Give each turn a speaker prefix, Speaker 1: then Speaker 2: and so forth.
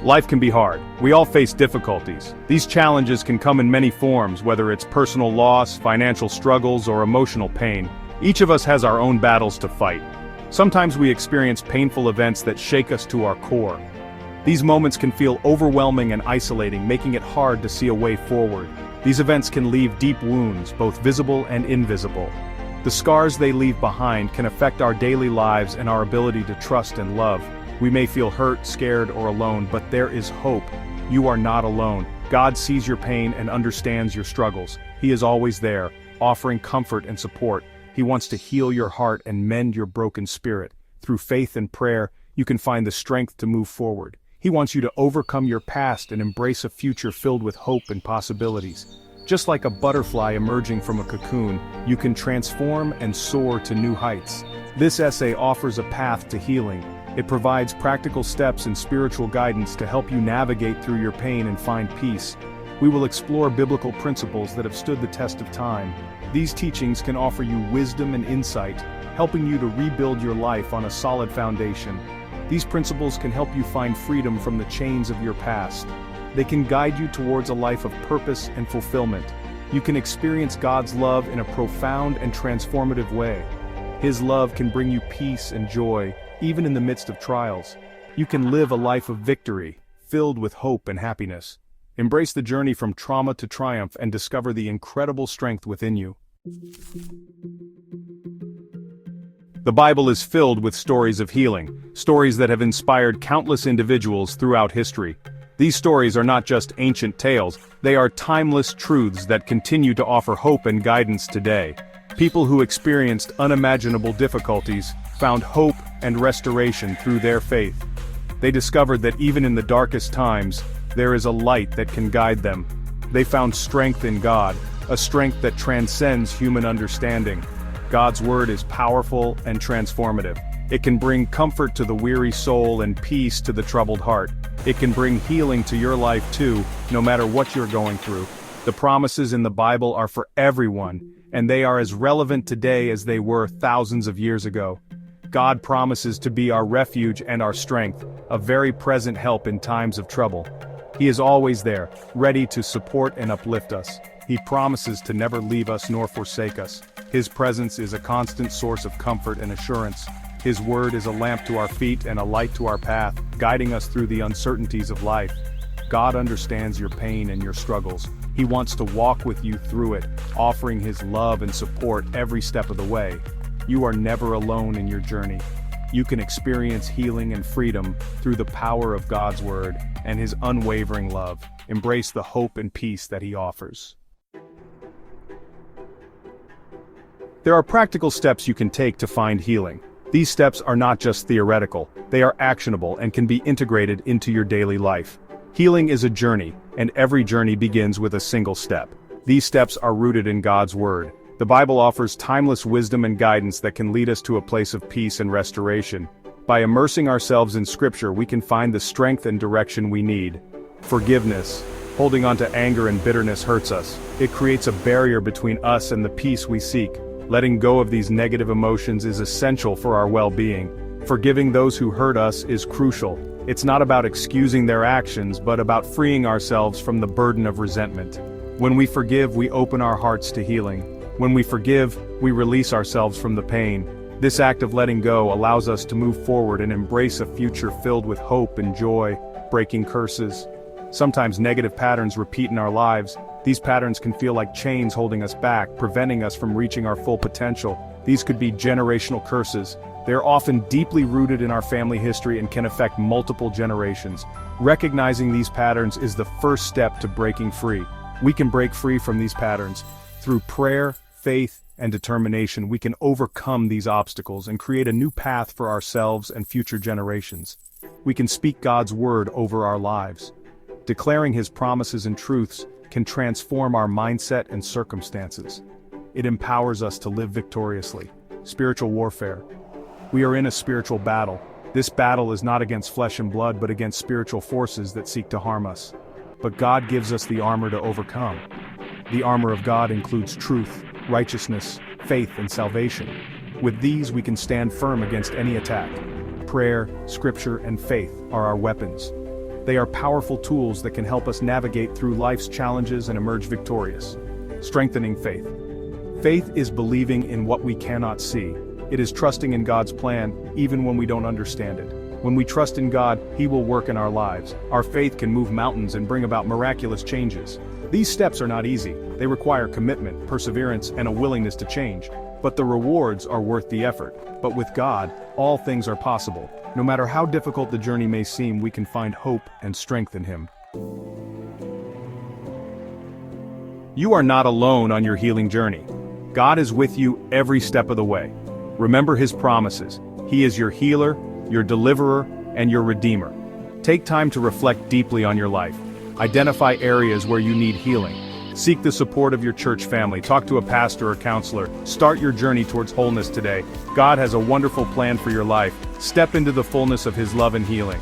Speaker 1: Life can be hard. We all face difficulties. These challenges can come in many forms, whether it's personal loss, financial struggles, or emotional pain. Each of us has our own battles to fight. Sometimes we experience painful events that shake us to our core. These moments can feel overwhelming and isolating, making it hard to see a way forward. These events can leave deep wounds, both visible and invisible. The scars they leave behind can affect our daily lives and our ability to trust and love. We may feel hurt, scared, or alone, but there is hope. You are not alone. God sees your pain and understands your struggles. He is always there, offering comfort and support. He wants to heal your heart and mend your broken spirit. Through faith and prayer, you can find the strength to move forward. He wants you to overcome your past and embrace a future filled with hope and possibilities. Just like a butterfly emerging from a cocoon, you can transform and soar to new heights. This essay offers a path to healing. It provides practical steps and spiritual guidance to help you navigate through your pain and find peace. We will explore biblical principles that have stood the test of time. These teachings can offer you wisdom and insight, helping you to rebuild your life on a solid foundation. These principles can help you find freedom from the chains of your past. They can guide you towards a life of purpose and fulfillment. You can experience God's love in a profound and transformative way. His love can bring you peace and joy, even in the midst of trials. You can live a life of victory, filled with hope and happiness. Embrace the journey from trauma to triumph and discover the incredible strength within you. The Bible is filled with stories of healing, stories that have inspired countless individuals throughout history. These stories are not just ancient tales, they are timeless truths that continue to offer hope and guidance today. People who experienced unimaginable difficulties found hope and restoration through their faith. They discovered that even in the darkest times, there is a light that can guide them. They found strength in God, a strength that transcends human understanding. God's word is powerful and transformative. It can bring comfort to the weary soul and peace to the troubled heart. It can bring healing to your life too, no matter what you're going through. The promises in the Bible are for everyone, and they are as relevant today as they were thousands of years ago. God promises to be our refuge and our strength, a very present help in times of trouble. He is always there, ready to support and uplift us. He promises to never leave us nor forsake us. His presence is a constant source of comfort and assurance. His word is a lamp to our feet and a light to our path, guiding us through the uncertainties of life. God understands your pain and your struggles. He wants to walk with you through it, offering His love and support every step of the way. You are never alone in your journey. You can experience healing and freedom through the power of God's word and His unwavering love. Embrace the hope and peace that He offers. There are practical steps you can take to find healing. These steps are not just theoretical, they are actionable and can be integrated into your daily life. Healing is a journey, and every journey begins with a single step. These steps are rooted in God's word. The Bible offers timeless wisdom and guidance that can lead us to a place of peace and restoration. By immersing ourselves in Scripture, we can find the strength and direction we need. Forgiveness. Holding on to anger and bitterness hurts us. It creates a barrier between us and the peace we seek. Letting go of these negative emotions is essential for our well-being. Forgiving those who hurt us is crucial. It's not about excusing their actions, but about freeing ourselves from the burden of resentment. When we forgive, we open our hearts to healing. When we forgive, we release ourselves from the pain. This act of letting go allows us to move forward and embrace a future filled with hope and joy, breaking curses. Sometimes negative patterns repeat in our lives. These patterns can feel like chains holding us back, preventing us from reaching our full potential. These could be generational curses. They are often deeply rooted in our family history and can affect multiple generations. Recognizing these patterns is the first step to breaking free. We can break free from these patterns. Through prayer, faith, and determination, we can overcome these obstacles and create a new path for ourselves and future generations. We can speak God's word over our lives. Declaring His promises and truths can transform our mindset and circumstances. It empowers us to live victoriously. Spiritual warfare. We are in a spiritual battle. This battle is not against flesh and blood, but against spiritual forces that seek to harm us. But God gives us the armor to overcome. The armor of God includes truth, righteousness, faith, and salvation. With these, we can stand firm against any attack. Prayer, scripture, and faith are our weapons. They are powerful tools that can help us navigate through life's challenges and emerge victorious. Strengthening faith. Faith is believing in what we cannot see. It is trusting in God's plan, even when we don't understand it. When we trust in God, He will work in our lives. Our faith can move mountains and bring about miraculous changes. These steps are not easy. They require commitment, perseverance, and a willingness to change. But the rewards are worth the effort. But with God, all things are possible. No matter how difficult the journey may seem, we can find hope and strength in Him. You are not alone on your healing journey. God is with you every step of the way. Remember His promises. He is your healer, your deliverer, and your redeemer. Take time to reflect deeply on your life. Identify areas where you need healing. Seek the support of your church family. Talk to a pastor or counselor. Start your journey towards wholeness today. God has a wonderful plan for your life. Step into the fullness of His love and healing.